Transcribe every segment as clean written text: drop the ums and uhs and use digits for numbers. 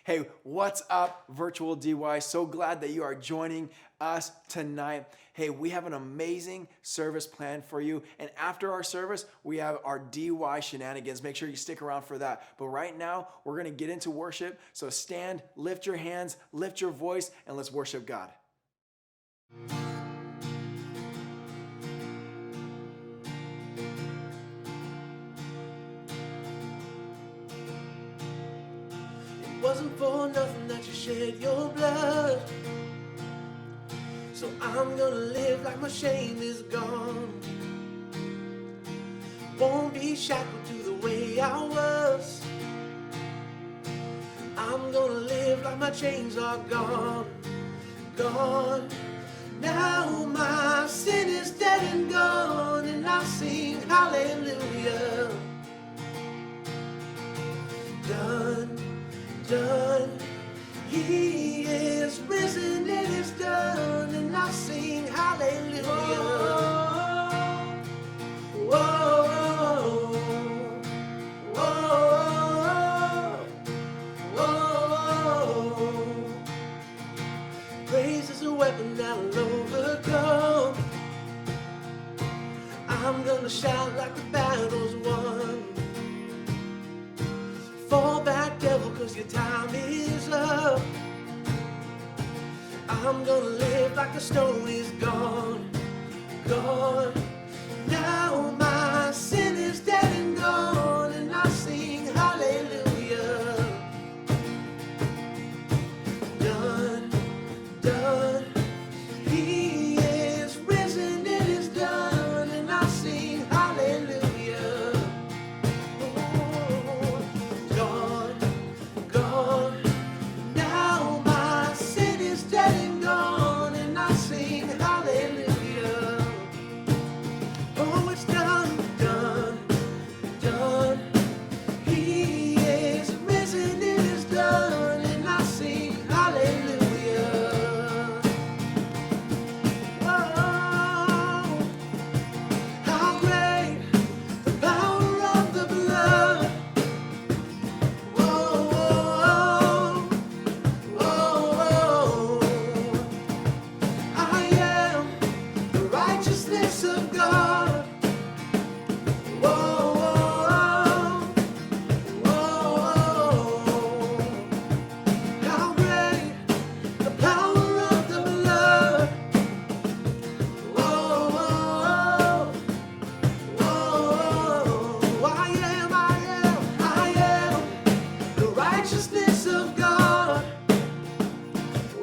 Hey, what's up, Virtual DY? So glad that you are joining us tonight. Hey, we have an amazing service planned for you. And after our service, we have our DY shenanigans. Make sure you stick around for that. But right now, we're going to get into worship. So stand, lift your hands, lift your voice, and let's worship God. It wasn't for nothing that you shed your blood. So I'm gonna live like my shame is gone. Won't be shackled to the way I was. I'm gonna live like my chains are gone, gone. Now my sin is dead and gone, and I sing hallelujah. Done, done. He is risen, it is done, and I sing hallelujah. Whoa, whoa, whoa. Praise is a weapon that'll overcome. I'm gonna shout like the battle's won. Fall back, devil, 'cause your time is up. I'm gonna live like the stone is gone, gone. Now my sin is dead and gone, and I sing hallelujah. Done, done. He is risen, it is done, and I sing hallelujah. Gone, gone. Now my sin is dead and gone, and I sing hallelujah. Oh, it's done, done, done. He is risen, it is done, and I sing hallelujah. Whoa, how great the power of the blood. Whoa, whoa, whoa. I am the righteousness of God. Whoa, whoa. How great the power of the blood. Whoa, whoa. I am the righteousness of God.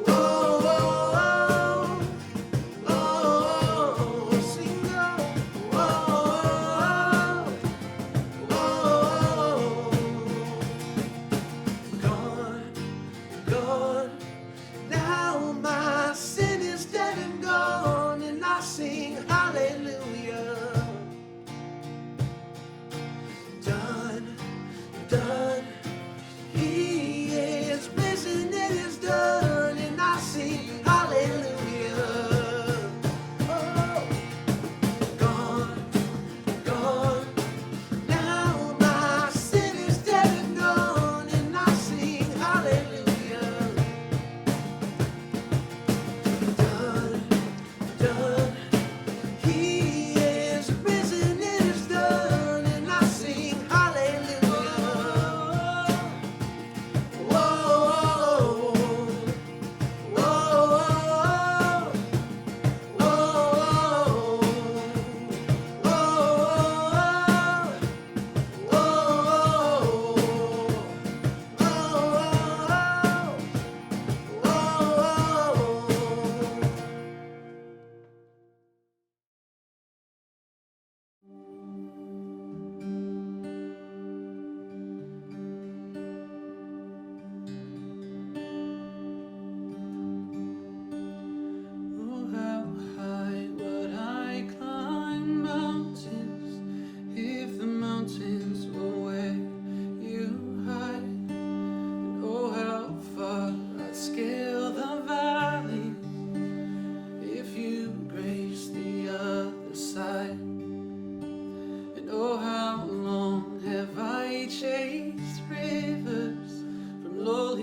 Whoa, sing whoa, gone, gone. Now my sin is dead and gone, and I sing hallelujah. Done, done. He is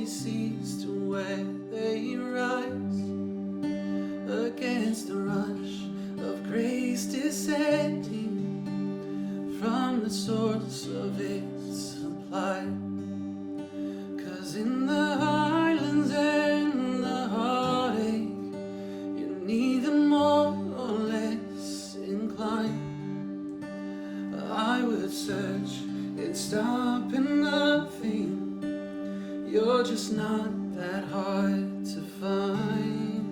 stormy seas to where they rise against the rush of grace descending from the source of its supply. 'Cause in the highlands and the heartache, you're neither more or less inclined. I would search and stop at nothing. You're just not that hard to find.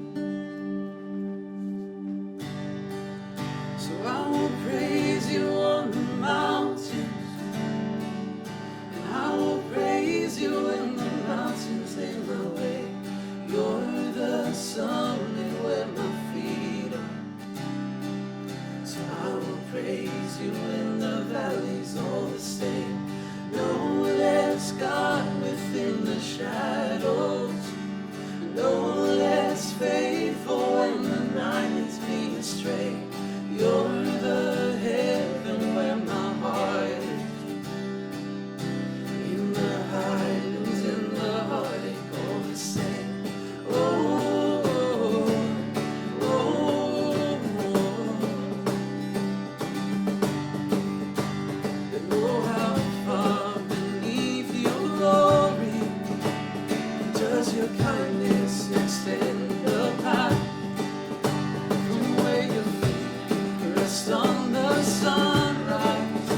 So I will praise you on the mountains, and I will praise you when the mountains in my way. You're the summit where my feet are. So I will praise you when the valleys all the same. No less God within the shadows, no less faithful when the night leads me astray. You're the heaven where my heart is. In the highlands, in the heartache, all the same. Oh, oh, oh. And oh, how far beneath your glory does your kindness extend the path from where your feet rest on the sunrise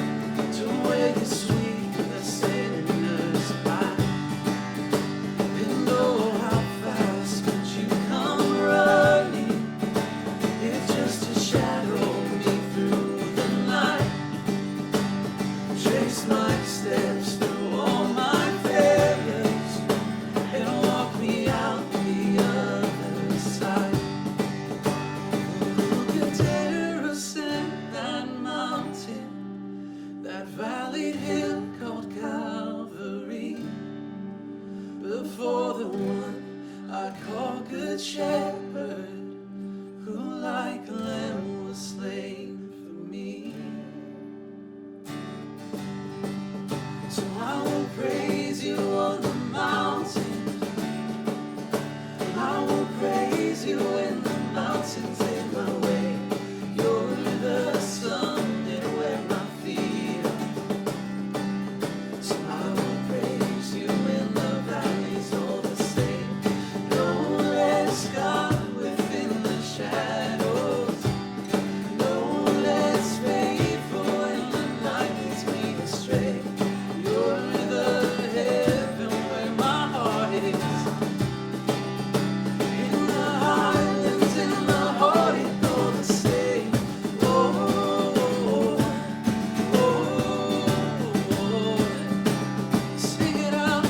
to where you sweep the sinner's path. And oh, how fast could you come running if just to shadow me through the night? Trace my steps through all my failures and walk me out the other side. Who could dare ascend that mountain, that valley hill called Calvary, before the one I call Good Shepherd, who like a lamb was slain for me? So I will praise you on the mountain, and I will praise you when the mountains in my way. You're the summit where my feet are. So I will praise you when the valleys all the same. No less God within the shadows, no less faithful when the night leads me astray. You're the heaven where my heart is. In the highlands, in the heartache, all the same. Oh, oh, oh. Sing it out.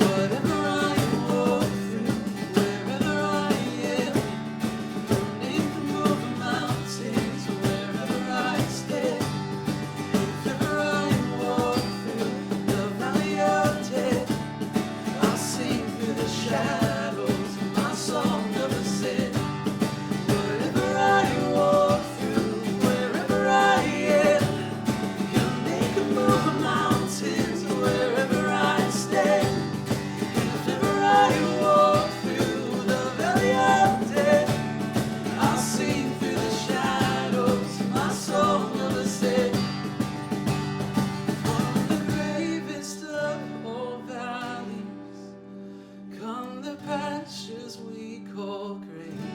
Whatever I walk through, wherever I am, your name can move mountains. Wherever I stand, if ever I walk through the valley of death, I'll sing through the shadows my song of ascent. Wherever I walk through, wherever I am, your name can move mountains. Wherever I stand, if ever I walk through the valley of death, I'll sing through the shadows my song of ascent. From the gravest of all valleys come the pastures we call grace,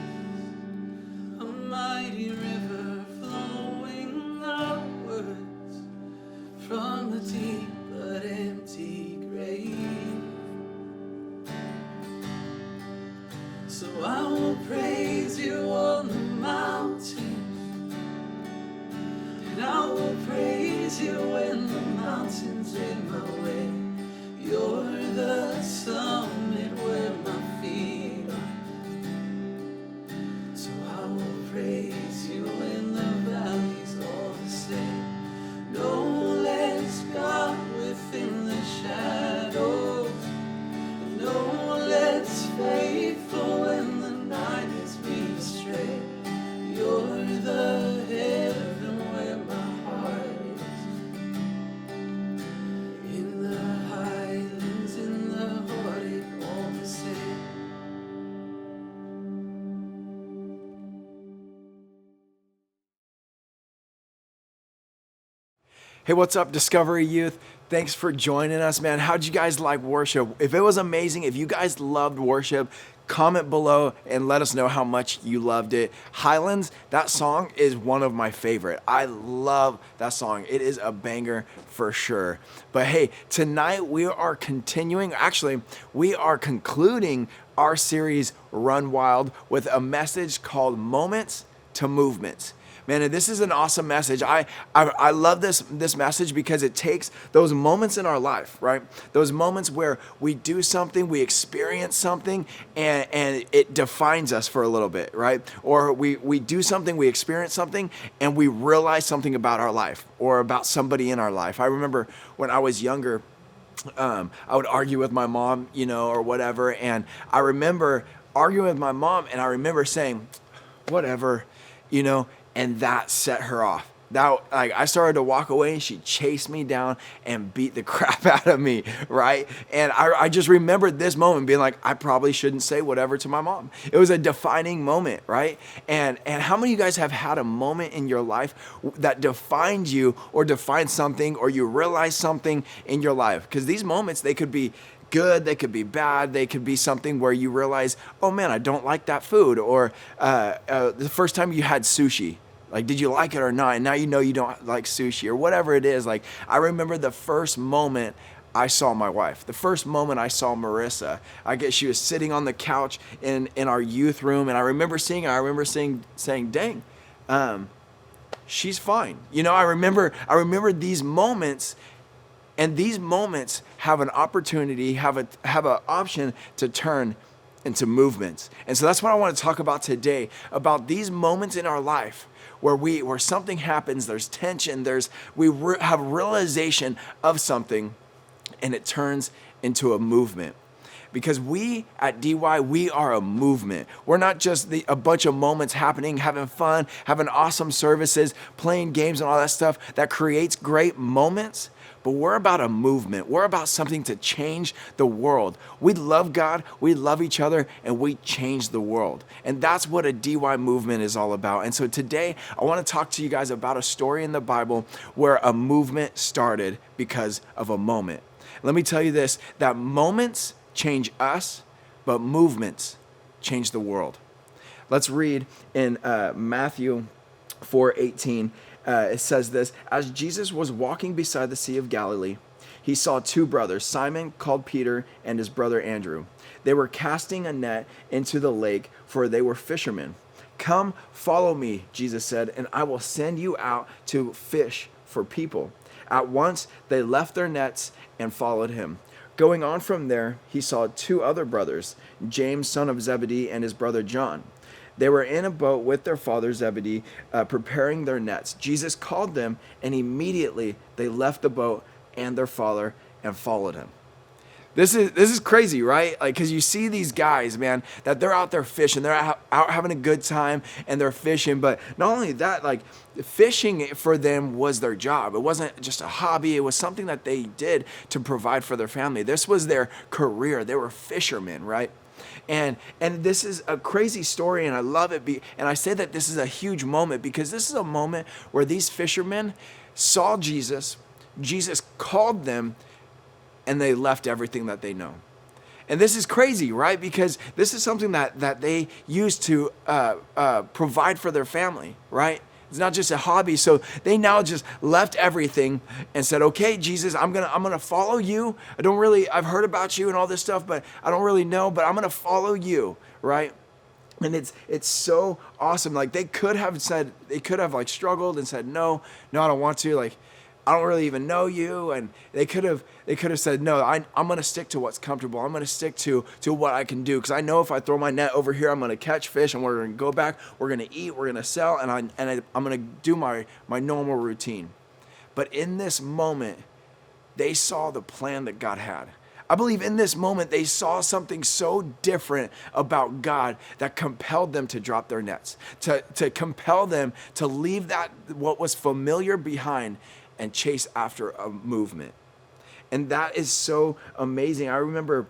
a mighty river flowing outwards from the deep but empty grave. So I will praise you on the mountain, and I will praise you when the mountain's in my way. You're the summit where my feet are. So I will praise you when the valleys all the same. No less God within the shadows, no less faithful when the night is Hey, what's up, Discovery Youth? Thanks for joining us, man. How'd you guys like worship? If it was amazing, if you guys loved worship, comment below and let us know how much you loved it. Highlands, that song is one of my favorite. I love that song. It is a banger for sure. But hey, tonight we are we are concluding our series Run Wild with a message called Moments to Movements. Man, and this is an awesome message. I love this message because it takes those moments in our life, right? Those moments where we do something, we experience something, and it defines us for a little bit, right? Or we do something, we experience something, and we realize something about our life or about somebody in our life. I remember when I was younger, I would argue with my mom, or whatever, and I remember arguing with my mom, and I remember saying, whatever, and that set her off. I started to walk away, and she chased me down and beat the crap out of me, right? And I just remembered this moment being like, I probably shouldn't say whatever to my mom. It was a defining moment, right? And how many of you guys have had a moment in your life that defined you or defined something, or you realized something in your life? Because these moments, they could be good, they could be bad, they could be something where you realize, oh man, I don't like that food, or the first time you had sushi. Like, did you like it or not? And now you know you don't like sushi, or whatever it is. Like, I remember the first moment I saw my wife, the first moment I saw Marissa. I guess she was sitting on the couch in our youth room, and I remember seeing her, saying, dang, she's fine. I remember these moments, and these moments have an opportunity, have an option to turn into movements. And so that's what I want to talk about today, about these moments in our life where something happens, there's tension, we have realization of something, and it turns into a movement. Because we at DY, we are a movement. We're not just a bunch of moments happening, having fun, having awesome services, playing games and all that stuff that creates great moments. But we're about a movement. We're about something to change the world. We love God, we love each other, and we change the world. And that's what a DY movement is all about. And so today, I want to talk to you guys about a story in the Bible where a movement started because of a moment. Let me tell you this, that moments change us, but movements change the world. Let's read in Matthew 4:18. It says this, as Jesus was walking beside the Sea of Galilee, he saw two brothers, Simon called Peter and his brother Andrew. They were casting a net into the lake, for they were fishermen. Come, follow me, Jesus said, and I will send you out to fish for people. At once they left their nets and followed him. Going on from there, he saw two other brothers, James, son of Zebedee, and his brother John. They were in a boat with their father Zebedee, preparing their nets. Jesus called them, and immediately they left the boat and their father and followed him. This is crazy, right? Like, because you see these guys, man, that they're out there fishing, they're out having a good time, and they're fishing. But not only that, like, fishing for them was their job. It wasn't just a hobby. It was something that they did to provide for their family. This was their career. They were fishermen, right? And this is a crazy story, and I love it. And I say that this is a huge moment because this is a moment where these fishermen saw Jesus. Jesus called them, and they left everything that they know. And this is crazy, right? Because this is something that they used to provide for their family, right? It's not just a hobby. So they now just left everything and said, okay, Jesus, I'm gonna follow you. I've heard about you and all this stuff, but I don't really know, but I'm gonna follow you, right? And it's so awesome. Like they could have like struggled and said, no, I don't want to. Like, I don't really even know you. And they could have said, no, I'm going to stick to what's comfortable. I'm going to stick to what I can do. Because I know if I throw my net over here, I'm going to catch fish, and we're going to go back. We're going to eat. We're going to sell. And I'm going to do my normal routine. But in this moment, they saw the plan that God had. I believe in this moment, they saw something so different about God that compelled them to drop their nets, to compel them to leave that what was familiar behind and chase after a movement. And that is so amazing. I remember,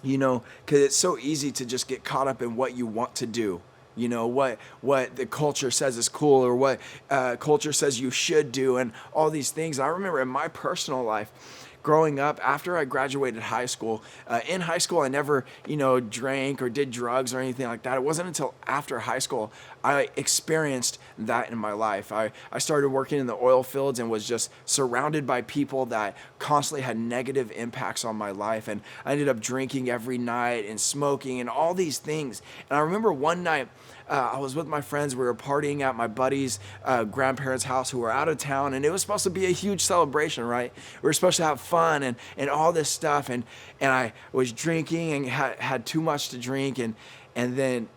because it's so easy to just get caught up in what you want to do. what the culture says is cool, or what culture says you should do, and all these things. I remember in my personal life, growing up, after I graduated high school, in high school, I never, drank or did drugs or anything like that. It wasn't until after high school I experienced that in my life. I started working in the oil fields and was just surrounded by people that constantly had negative impacts on my life. And I ended up drinking every night and smoking and all these things. And I remember one night, I was with my friends. We were partying at my buddy's grandparents' house who were out of town, and it was supposed to be a huge celebration, right? We were supposed to have fun and all this stuff, and I was drinking and had too much to drink, and then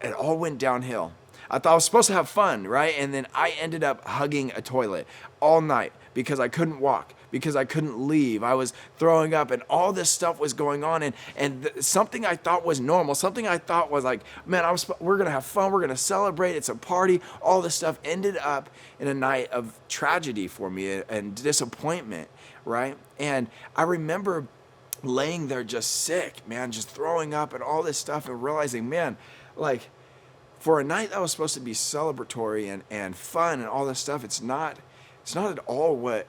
it all went downhill. I thought I was supposed to have fun, right? And then I ended up hugging a toilet all night because I couldn't walk, because I couldn't leave. I was throwing up, and all this stuff was going on. And something I thought was normal, something I thought was like, man, we're going to have fun. We're going to celebrate. It's a party. All this stuff ended up in a night of tragedy for me and disappointment, right? And I remember laying there just sick, man, just throwing up and all this stuff, and realizing, man, like, for a night that was supposed to be celebratory and fun and all this stuff, it's not at all what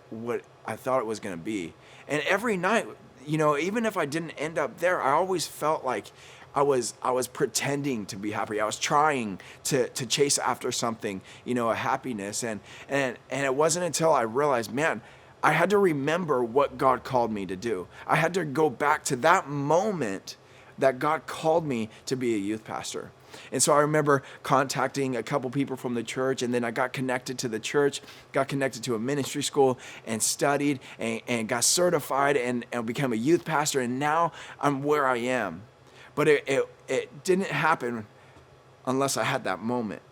I thought it was going to be. And every night, even if I didn't end up there, I always felt like I was pretending to be happy. I was trying to chase after something, a happiness. And it wasn't until I realized, man, I had to remember what God called me to do. I had to go back to that moment that God called me to be a youth pastor. And so I remember contacting a couple people from the church, and then I got connected to the church, got connected to a ministry school, and studied and got certified and became a youth pastor, and now I'm where I am. But it didn't happen unless I had that moment.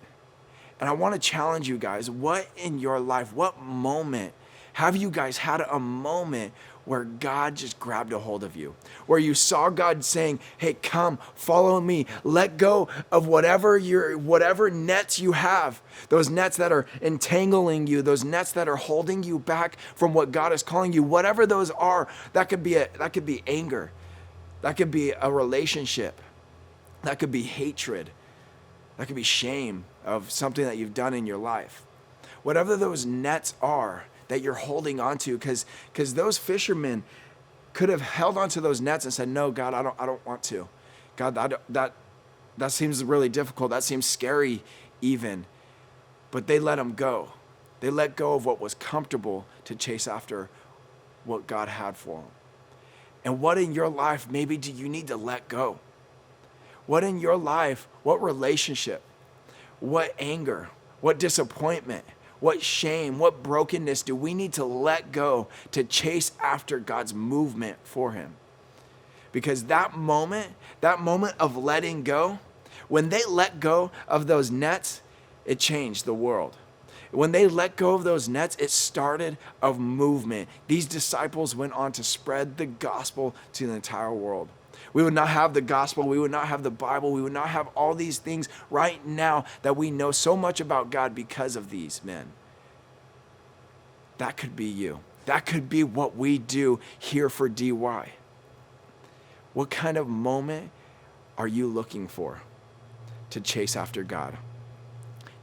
And I want to challenge you guys, what in your life, what moment have you guys had a moment where God just grabbed a hold of you, where you saw God saying, hey, come, follow me, let go of whatever nets you have, those nets that are entangling you, those nets that are holding you back from what God is calling you, whatever those are. That could be anger, that could be a relationship, that could be hatred, that could be shame of something that you've done in your life. Whatever those nets are that you're holding on to, because those fishermen could have held onto those nets and said, no, God, I don't want to. God, that seems really difficult. That seems scary even. But they let them go. They let go of what was comfortable to chase after what God had for them. And what in your life maybe do you need to let go? What in your life, what relationship, what anger, what disappointment, what shame, what brokenness do we need to let go to chase after God's movement for him? Because that moment of letting go, when they let go of those nets, it changed the world. When they let go of those nets, it started a movement. These disciples went on to spread the gospel to the entire world. We would not have the gospel. We would not have the Bible. We would not have all these things right now that we know so much about God because of these men. That could be you. That could be what we do here for DY. What kind of moment are you looking for to chase after God?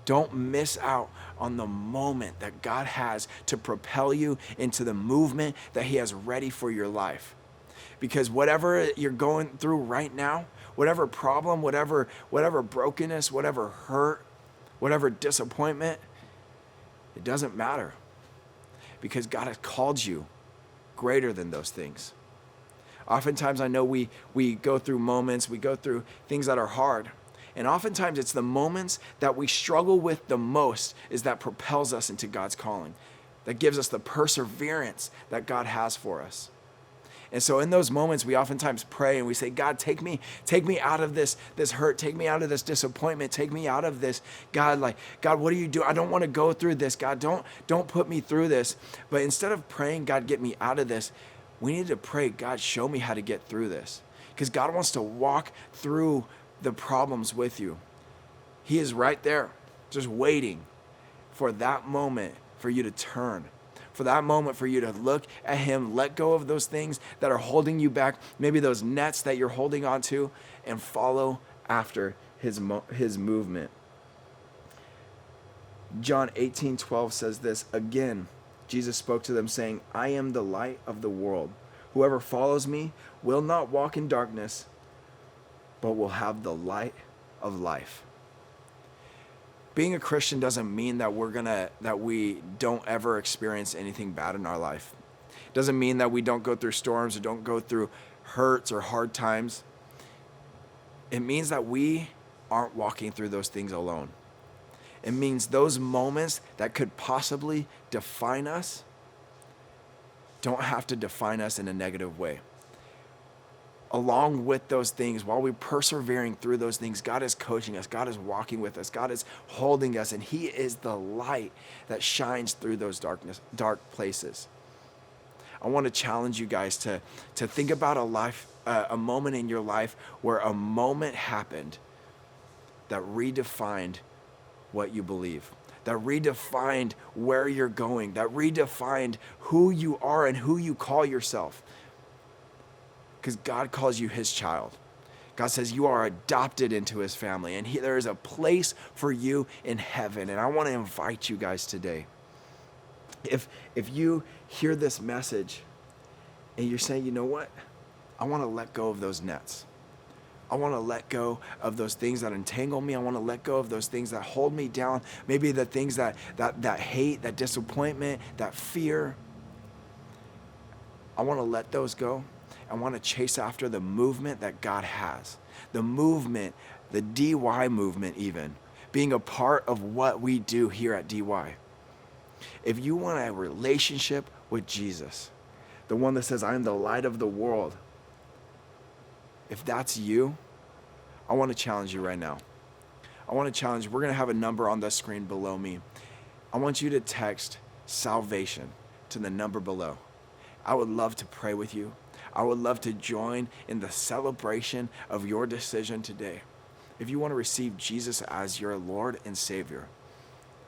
Don't miss out on the moment that God has to propel you into the movement that he has ready for your life. Because whatever you're going through right now, whatever problem, whatever brokenness, whatever hurt, whatever disappointment, it doesn't matter. Because God has called you greater than those things. Oftentimes I know we go through moments, we go through things that are hard. And oftentimes it's the moments that we struggle with the most is that propels us into God's calling. That gives us the perseverance that God has for us. And so in those moments, we oftentimes pray and we say, God, take me out of this hurt. Take me out of this disappointment. Take me out of this. God, what do you do? I don't want to go through this. God, don't put me through this. But instead of praying, God, get me out of this, we need to pray, God, show me how to get through this. Because God wants to walk through the problems with you. He is right there, just waiting for that moment for you to turn. For that moment for you to look at him, let go of those things that are holding you back, maybe those nets that you're holding on to, and follow after his movement. John 18:12 says this again. Jesus spoke to them saying, I am the light of the world. Whoever follows me will not walk in darkness, but will have the light of life. Being a Christian doesn't mean that we don't ever experience anything bad in our life. It doesn't mean that we don't go through storms or don't go through hurts or hard times. It means that we aren't walking through those things alone. It means those moments that could possibly define us don't have to define us in a negative way. Along with those things, while we're persevering through those things, God is coaching us, God is walking with us, God is holding us, and He is the light that shines through those dark places. I want to challenge you guys to think about a moment in your life where a moment happened that redefined what you believe, that redefined where you're going, that redefined who you are and who you call yourself. Because God calls you His child. God says you are adopted into His family, and there is a place for you in heaven. And I want to invite you guys today. If you hear this message and you're saying, you know what? I want to let go of those nets. I want to let go of those things that entangle me. I want to let go of those things that hold me down. Maybe the things that hate, that disappointment, that fear. I want to let those go. I want to chase after the movement that God has. The movement, the DY movement even, being a part of what we do here at DY. If you want a relationship with Jesus, the one that says, I am the light of the world, if that's you, I want to challenge you right now. I want to challenge you. We're going to have a number on the screen below me. I want you to text salvation to the number below. I would love to pray with you. I would love to join in the celebration of your decision today. If you want to receive Jesus as your Lord and Savior,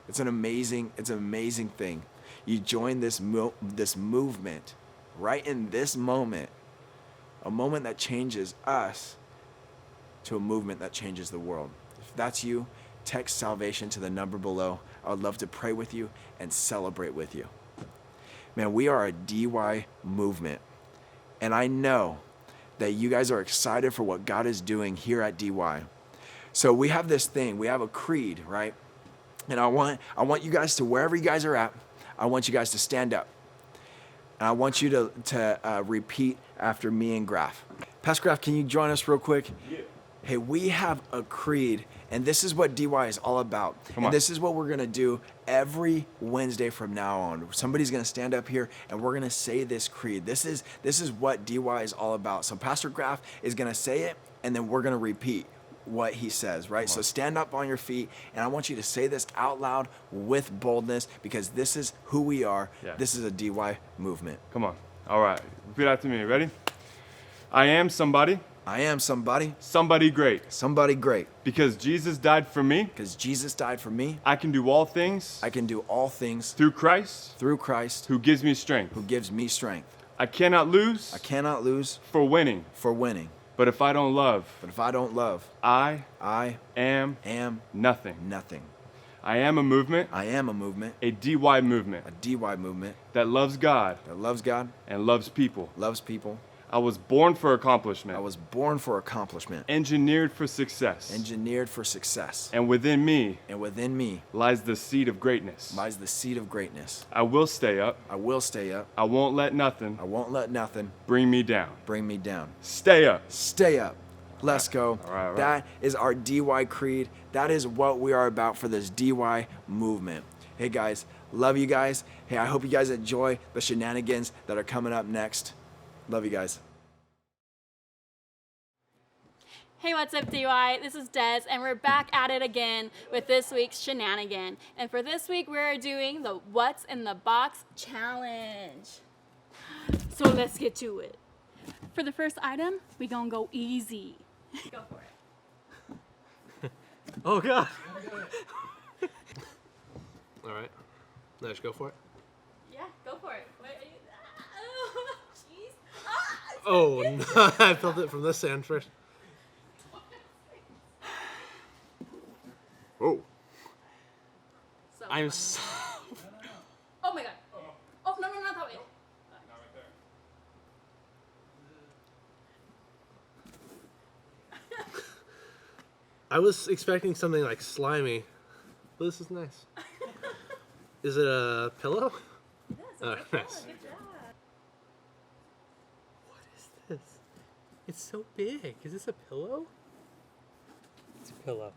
it's an amazing thing. You join this movement right in this moment, a moment that changes us to a movement that changes the world. If that's you, text salvation to the number below. I would love to pray with you and celebrate with you. Man, we are a DY movement. And I know that you guys are excited for what God is doing here at DY. So we have this thing, we have a creed, right? And I want you guys to, wherever you guys are at, I want you guys to stand up. And I want you to repeat after me and Graf. Pastor Graf, can you join us real quick? Yeah. Hey, we have a creed, and this is what DY is all about. And this is what we're going to do every Wednesday from now on. Somebody's going to stand up here, and we're going to say this creed. This is what DY is all about. So Pastor Graf is going to say it, and then we're going to repeat what he says, right? So stand up on your feet, and I want you to say this out loud with boldness, because this is who we are. Yeah. This is a DY movement. Come on. All right. Repeat after me. Ready? I am somebody. I am somebody. Somebody great. Somebody great. Because Jesus died for me. Because Jesus died for me. I can do all things. I can do all things. Through Christ. Through Christ. Who gives me strength. Who gives me strength. I cannot lose. I cannot lose. For winning. For winning. But if I don't love. But if I don't love. I am nothing. Nothing. I am a movement. I am a movement. A DY movement. A DY movement. That loves God. That loves God. And loves people. Loves people. I was born for accomplishment. I was born for accomplishment. Engineered for success. Engineered for success. And within me. And within me. Lies the seed of greatness. Lies the seed of greatness. I will stay up. I will stay up. I won't let nothing. I won't let nothing. Bring me down. Bring me down. Stay up. Stay up. Let's go. All right. That is our DY creed. That is what we are about for this DY movement. Hey guys, love you guys. Hey, I hope you guys enjoy the shenanigans that are coming up next. Love you guys. Hey, what's up, DY? This is Des, and we're back at it again with this week's shenanigan. And for this week, we're doing the What's in the Box challenge. So let's get to it. For the first item, we gonna go easy. Go for it. Oh, God. All right. Let's go for it. Yeah, go for it. Wait, oh, jeez. Oh, no. I felt it from this end first. Oh. So I'm funny. so... Oh my god. Oh, no, not that way. I was expecting something like slimy. But this is nice. Is it a pillow? Yes, Oh, it's a nice. Good job. What is this? It's so big. Is this a pillow? It's a pillow.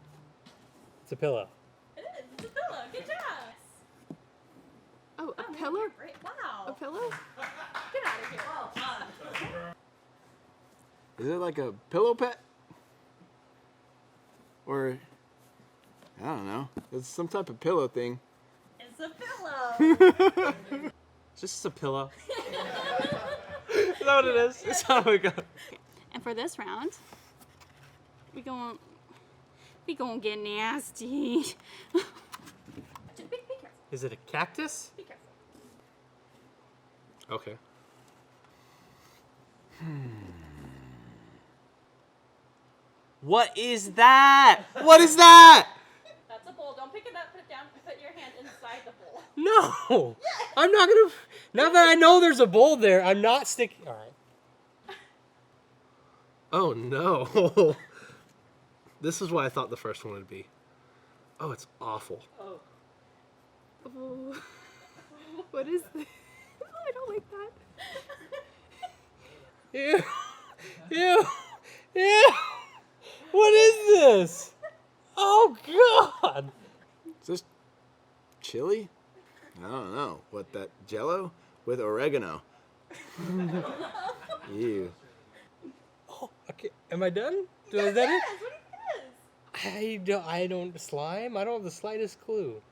It's a pillow. It is. It's a pillow. Good job. Oh, a Oh, man, pillow? you're great. Wow. A pillow? Get out of here. Well done. Is it like a pillow pet? Or, I don't know. It's some type of pillow thing. It's a pillow. It's just a pillow. Is that what it is? That's how we go. And for this round, we gonna get nasty. Just be careful. Is it a cactus? Be careful. Okay. What is that? What is that? That's a bowl. Don't pick it up. Put it down. Put your hand inside the bowl. No. I'm not gonna. Now that I know there's a bowl there, I'm not sticking. All right. Oh no. This is what I thought the first one would be. Oh, it's awful. Oh. Oh. What is this? I don't like that. Ew. Ew. Ew. What is this? Oh God. Is this chili? I don't know. What, that Jello with oregano? Ew. Oh, okay. Am I done? Is that it? Yes, what do you think it is? I don't slime. I don't have the slightest clue.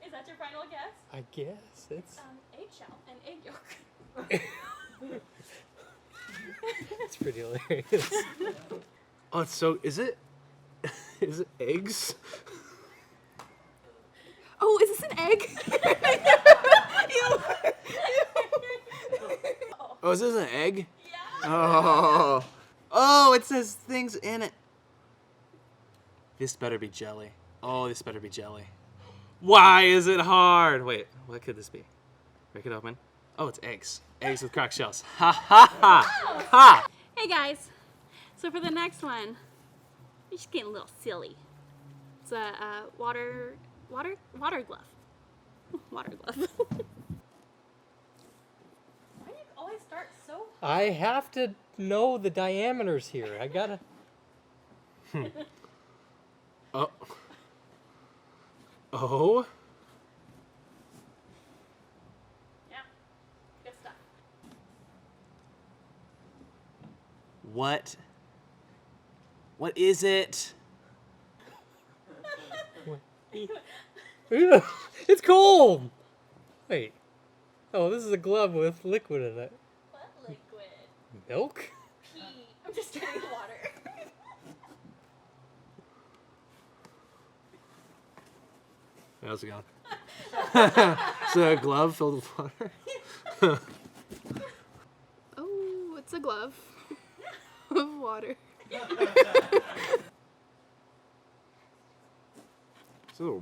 Is that your final guess? I guess it's Eggshell and egg yolk. it's pretty hilarious. Oh, it's so. Is it? Is it eggs? Oh, is this an egg? Oh, is this an egg? Yeah. Oh. Oh, it says things in it. This better be jelly. Oh, this better be jelly. Why is it hard? Wait, what could this be? Break it open. Oh, it's eggs. Eggs with cracked shells. Ha ha ha! Ha! Hey guys. So for the next one, we're just getting a little silly. It's a water glove. Water glove. Why do you always start so I have to know the diameters here. I gotta. Oh. Oh. Yeah. Good stuff. What? What is it? It's cold. Wait. Oh, this is a glove with liquid in it. What liquid? Milk? Pee. I'm just drinking water. How's it going? So a glove filled with water? Oh, it's a glove of water. Is there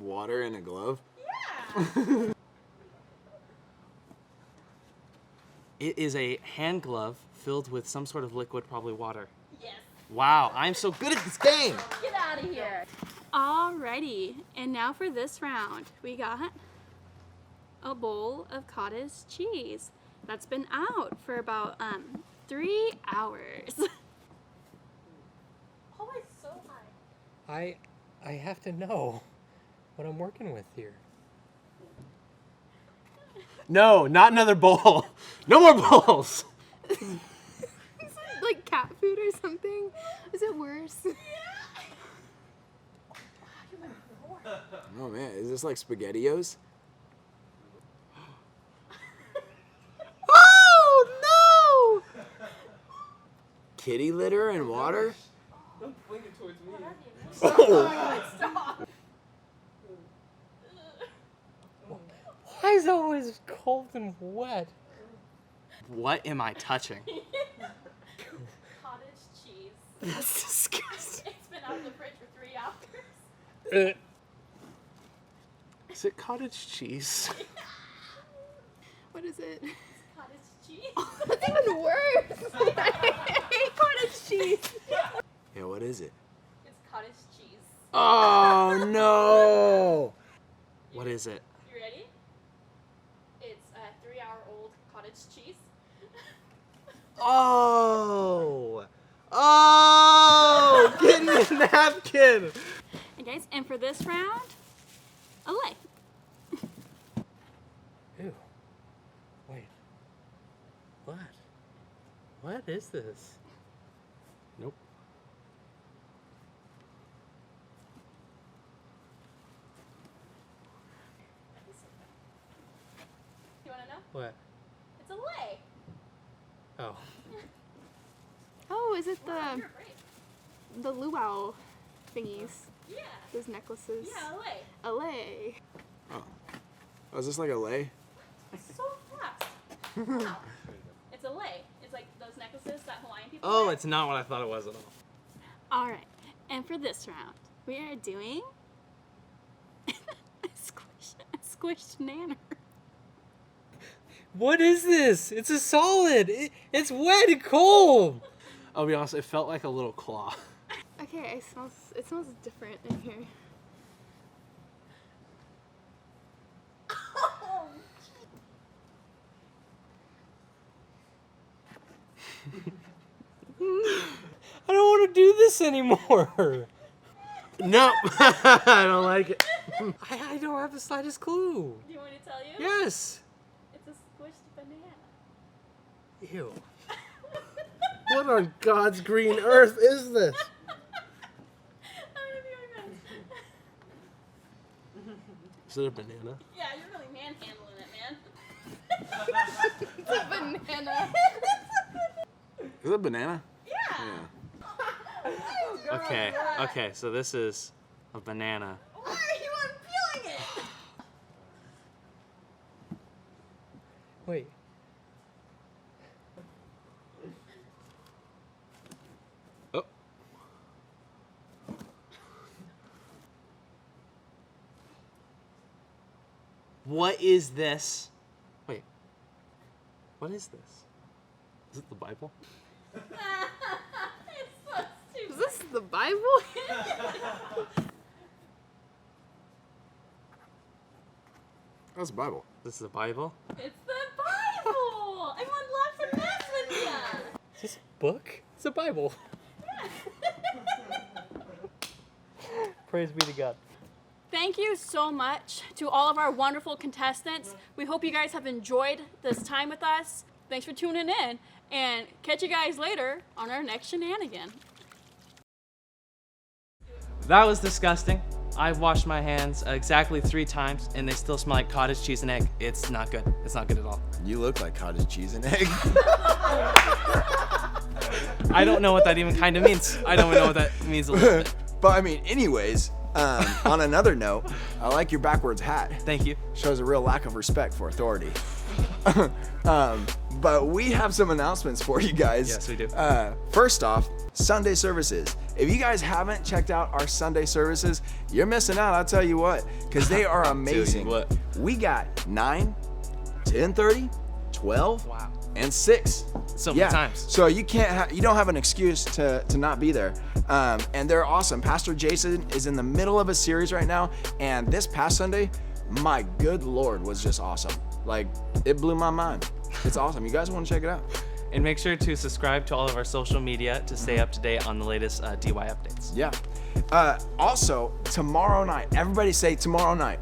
water in a glove? Yeah. It is a hand glove filled with some sort of liquid, probably water. Yes. Wow, I'm so good at this game! Get out of here. Alrighty, and now for this round, we got a bowl of cottage cheese that's been out for about 3 hours. Always so high. I have to know what I'm working with here. No, not another bowl. No more bowls. Is it like cat food or something? Is it worse? Oh man, is this like SpaghettiOs? Oh no! Kitty litter and water? Don't fling it towards me. Stop. Why is it always cold and wet? What am I touching? Cottage cheese. That's disgusting. It's been out of the fridge for 3 hours. Is it cottage cheese? What is it? Cottage cheese. That's even worse. I hate cottage cheese. Yeah, what is it? It's cottage cheese. Oh no! What is it? You ready? It's a 3-hour-old cottage cheese. Oh! Oh! Get me a napkin! And guys, and for this round, a lay. Ew. Wait. What? What is this? Nope. You want to know? What? It's a lay. Oh. Oh, is it You're the brave. luau thingies? Yeah. Those necklaces. Yeah, a lay. A lei. Oh, is this like a lay? So fast. Wow. It's a lay. It's like those necklaces that Hawaiian people Oh, wear. it's not what I thought it was at all. All right. And for this round, we are doing a squished nanner. What is this? It's a solid. It's wet and cold. I'll be honest, it felt like a little claw. Okay, it smells different in here. I don't want to do this anymore. Nope. I don't like it. I don't have the slightest clue. Do you want me to tell you? Yes. It's a squished banana. Ew. What on God's green earth is this? I'm gonna be my friend. Is it a banana? Yeah, you're really manhandling it, man. It's a banana. Is it a banana? Yeah. Okay, so this is a banana. Why are you unpeeling it? Wait. Oh. What is this? Wait. What is this? Is it the Bible? It's so Is stupid. this the Bible? That's the Bible. This is the Bible? It's the Bible. I want lots of mess with ya. Is this a book? It's a Bible. Praise be to God. Thank you so much to all of our wonderful contestants. We hope you guys have enjoyed this time with us. Thanks for tuning in, and catch you guys later on our next shenanigan. That was disgusting. I've washed my hands exactly 3 times, and they still smell like cottage cheese and egg. It's not good. It's not good at all. You look like cottage cheese and egg. I don't know what that even kind of means. I don't even know what that means a little bit. But I mean, anyways, on another note, I like your backwards hat. Thank you. Shows a real lack of respect for authority. But we have some announcements for you guys. Yes, we do. First off, Sunday services. If you guys haven't checked out our Sunday services, you're missing out, I'll tell you what, because they are amazing. what. We got 9, 10:30, 12, Wow. and 6. So many times. So you you don't have an excuse to not be there. And they're awesome. Pastor Jason is in the middle of a series right now, and this past Sunday, my good Lord, was just awesome. Like, it blew my mind. It's awesome. You guys want to check it out? And make sure to subscribe to all of our social media to stay up to date on the latest DY updates. Yeah. Also, tomorrow night, everybody say tomorrow night.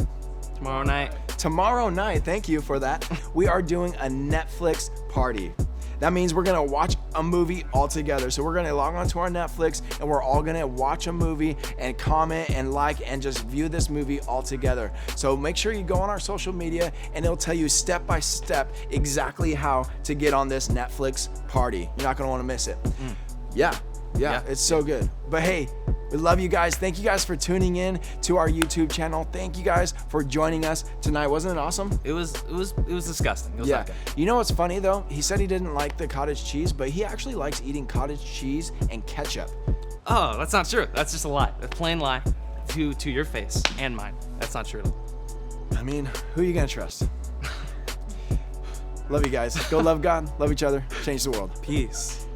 Tomorrow night. Tomorrow night, thank you for that. We are doing a Netflix party. That means we're gonna watch a movie all together. So we're gonna log on to our Netflix and we're all gonna watch a movie and comment and like and just view this movie all together. So make sure you go on our social media and it'll tell you step by step exactly how to get on this Netflix party. You're not gonna wanna miss it. Yeah, it's so good. But hey, we love you guys. Thank you guys for tuning in to our YouTube channel. Thank you guys for joining us tonight. Wasn't it awesome? It was disgusting. It was Yeah. not good. You know what's funny though? He said he didn't like the cottage cheese, but he actually likes eating cottage cheese and ketchup. Oh, that's not true. That's just a lie. That's a plain lie. to your face and mine. That's not true. I mean, who are you gonna trust? Love you guys. Go love God, love each other, change the world. Peace.